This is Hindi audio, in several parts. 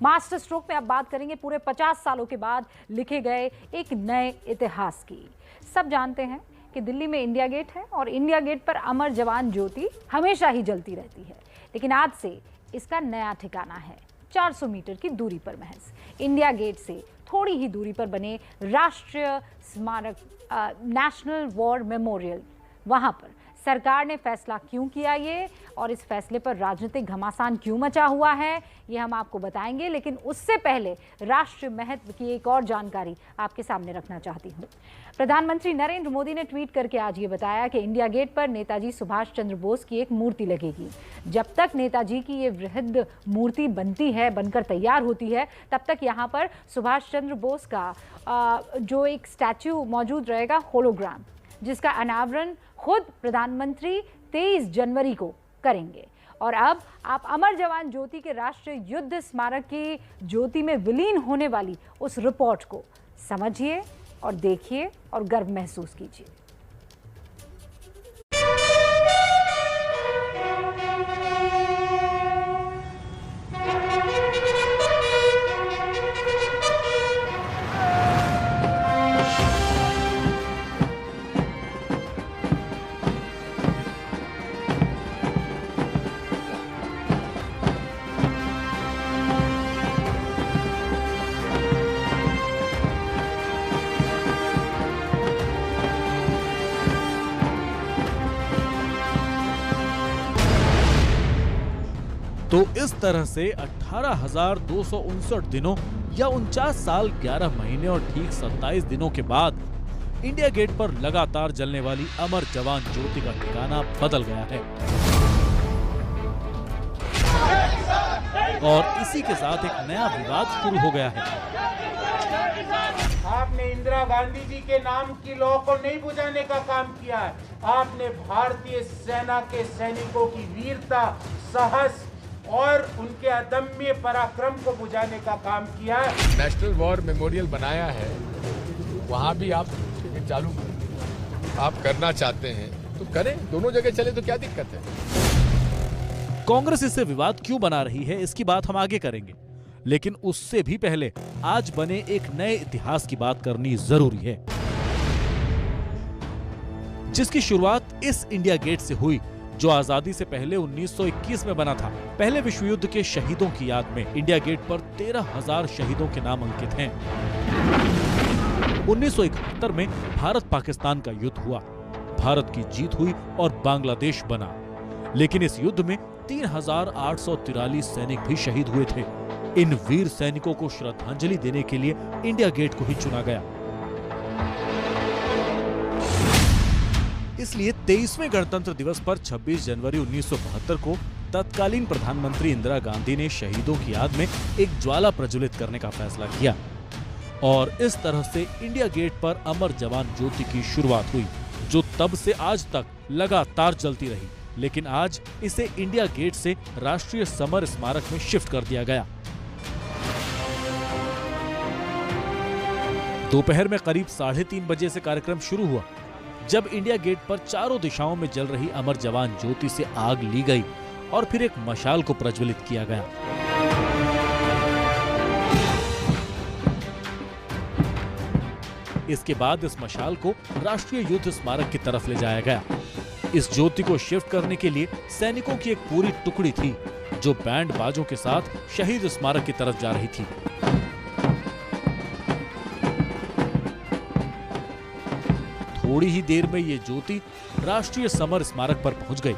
मास्टर स्ट्रोक में अब बात करेंगे पूरे 50 सालों के बाद लिखे गए एक नए इतिहास की। सब जानते हैं कि दिल्ली में इंडिया गेट है और इंडिया गेट पर अमर जवान ज्योति हमेशा ही जलती रहती है, लेकिन आज से इसका नया ठिकाना है 400 मीटर की दूरी पर महज। इंडिया गेट से थोड़ी ही दूरी पर बने राष्ट्रीय स्मारक नेशनल वॉर मेमोरियल, वहां पर सरकार ने फैसला क्यों किया ये और इस फैसले पर राजनीतिक घमासान क्यों मचा हुआ है, ये हम आपको बताएंगे। लेकिन उससे पहले राष्ट्रीय महत्व की एक और जानकारी आपके सामने रखना चाहती हूँ। प्रधानमंत्री नरेंद्र मोदी ने ट्वीट करके आज ये बताया कि इंडिया गेट पर नेताजी सुभाष चंद्र बोस की एक मूर्ति लगेगी। जब तक नेताजी की ये वृहद मूर्ति बनती है, बनकर तैयार होती है, तब तक यहाँ पर सुभाष चंद्र बोस का जो एक स्टैच्यू मौजूद रहेगा, होलोग्राम, जिसका अनावरण खुद प्रधानमंत्री 23 जनवरी को करेंगे। और अब आप अमर जवान ज्योति के राष्ट्रीय युद्ध स्मारक की ज्योति में विलीन होने वाली उस रिपोर्ट को समझिए और देखिए और गर्व महसूस कीजिए। तो इस तरह से 18,259 दिनों या 49 साल 11 महीने और ठीक 27 दिनों के बाद इंडिया गेट पर लगातार जलने वाली अमर जवान ज्योति का ठिकाना बदल गया है। और इसी के साथ एक नया विवाद शुरू हो गया है। आपने इंदिरा गांधी जी के नाम की लौ को नहीं बुझाने का काम किया है। आपने भारतीय सेना के सैनिकों की वीरता, साहस और उनके अदम्य पराक्रम को बुझाने का काम किया है। नेशनल वॉर मेमोरियल बनाया है, वहाँ भी आप चालू आप करना चाहते हैं तो करें, दोनों जगह चले तो क्या दिक्कत है। कांग्रेस इससे विवाद क्यों बना रही है, इसकी बात हम आगे करेंगे, लेकिन उससे भी पहले आज बने एक नए इतिहास की बात करनी जरूरी है, जिसकी शुरुआत इस इंडिया गेट से हुई जो आजादी से पहले 1921 में बना था। पहले विश्व युद्ध के शहीदों की याद में इंडिया गेट पर 13,000 शहीदों के नाम अंकित हैं। 1971 में भारत पाकिस्तान का युद्ध हुआ, भारत की जीत हुई और बांग्लादेश बना। लेकिन इस युद्ध में 3,843 सैनिक भी शहीद हुए थे। इन वीर सैनिकों को श्रद्धांजलि देने के लिए इंडिया गेट को ही चुना गया। इसलिए 23वें गणतंत्र दिवस पर 26 जनवरी 1972 को तत्कालीन प्रधानमंत्री इंदिरा गांधी ने शहीदों की याद में एक ज्वाला प्रज्वलित करने का फैसला किया और इस तरह से इंडिया गेट पर अमर जवान ज्योति की शुरुआत हुई, जो तब से आज तक लगातार जलती रही। लेकिन आज इसे इंडिया गेट से राष्ट्रीय समर स्मारक में शिफ्ट कर दिया गया। दोपहर में करीब 3:30 बजे से कार्यक्रम शुरू हुआ, जब इंडिया गेट पर चारों दिशाओं में जल रही अमर जवान ज्योति से आग ली गई और फिर एक मशाल को प्रज्वलित किया गया। इसके बाद इस मशाल को राष्ट्रीय युद्ध स्मारक की तरफ ले जाया गया। इस ज्योति को शिफ्ट करने के लिए सैनिकों की एक पूरी टुकड़ी थी, जो बैंड बाजों के साथ शहीद स्मारक की तरफ जा रही थी। थोड़ी ही देर में ये ज्योति राष्ट्रीय समर स्मारक पर पहुंच गई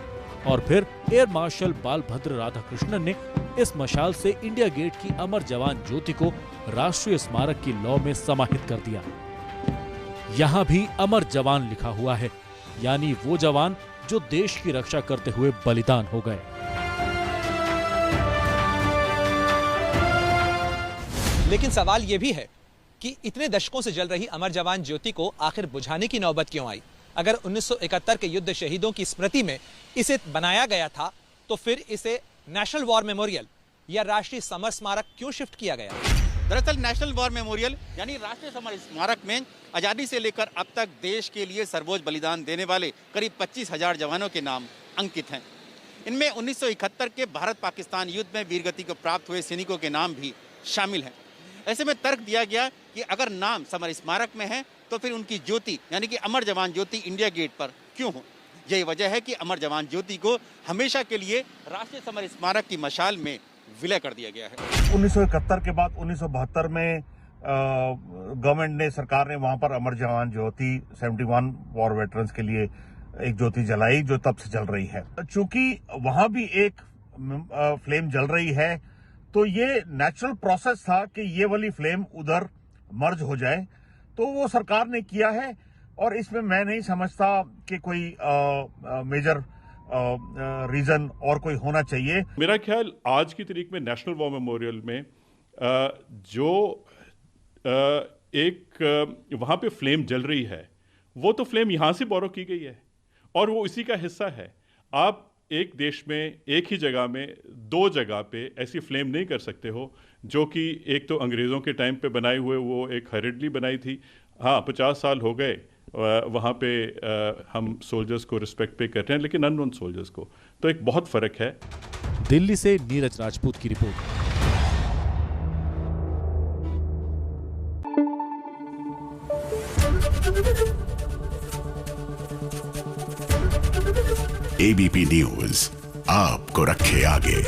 और फिर एयर मार्शल बालभद्र राधाकृष्णन ने इस मशाल से इंडिया गेट की अमर जवान ज्योति को राष्ट्रीय स्मारक की लौ में समाहित कर दिया। यहाँ भी अमर जवान लिखा हुआ है, यानी वो जवान जो देश की रक्षा करते हुए बलिदान हो गए। लेकिन सवाल ये भी है कि इतने दशकों से जल रही अमर जवान ज्योति को आखिर बुझाने की नौबत क्यों आई? अगर 1971 के युद्ध शहीदों की स्मृति में इसे बनाया गया था, तो फिर इसे नेशनल वॉर मेमोरियल या राष्ट्रीय समर स्मारक क्यों शिफ्ट किया गया? दरअसल नेशनल वॉर मेमोरियल यानी राष्ट्रीय समर स्मारक में आज़ादी से लेकर अब तक देश के लिए सर्वोच्च बलिदान देने वाले करीब 25,000 जवानों के नाम अंकित हैं। इनमें 1971 के भारत पाकिस्तान युद्ध में वीरगति को प्राप्त हुए सैनिकों के नाम भी शामिल हैं। ऐसे में तर्क दिया गया कि अगर नाम समर स्मारक में है तो फिर उनकी ज्योति यानी कि अमर जवान ज्योति इंडिया गेट पर क्यों हो। यही वजह है कि अमर जवान ज्योति को हमेशा के लिए राष्ट्रीय समर स्मारक की मशाल में विलय कर दिया गया है। 1971 के बाद 1972 में गवर्नमेंट ने, सरकार ने वहां पर अमर जवान ज्योति 71 वॉर वेटरन्स के लिए एक ज्योति जलाई, जो तब से जल रही है। चूंकि वहां भी एक फ्लेम जल रही है, तो ये नेचुरल प्रोसेस था कि ये वाली फ्लेम उधर मर्ज हो जाए, तो वो सरकार ने किया है। और इसमें मैं नहीं समझता कि कोई मेजर रीजन और कोई होना चाहिए। मेरा ख्याल आज की तारीख में नेशनल वॉर मेमोरियल में जो एक वहाँ पे फ्लेम जल रही है, वो तो फ्लेम यहाँ से बोरो की गई है और वो इसी का हिस्सा है। आप एक देश में एक ही जगह में दो जगह पे ऐसी फ्लेम नहीं कर सकते हो, जो कि एक तो अंग्रेज़ों के टाइम पे बनाए हुए, वो एक हरिडली बनाई थी। हाँ, 50 साल हो गए वहाँ पे हम सोल्जर्स को रिस्पेक्ट पे कर रहे हैं, लेकिन अननोन सोल्जर्स को, तो एक बहुत फ़र्क है। दिल्ली से नीरज राजपूत की रिपोर्ट। एबीपी न्यूज आपको रखे आगे।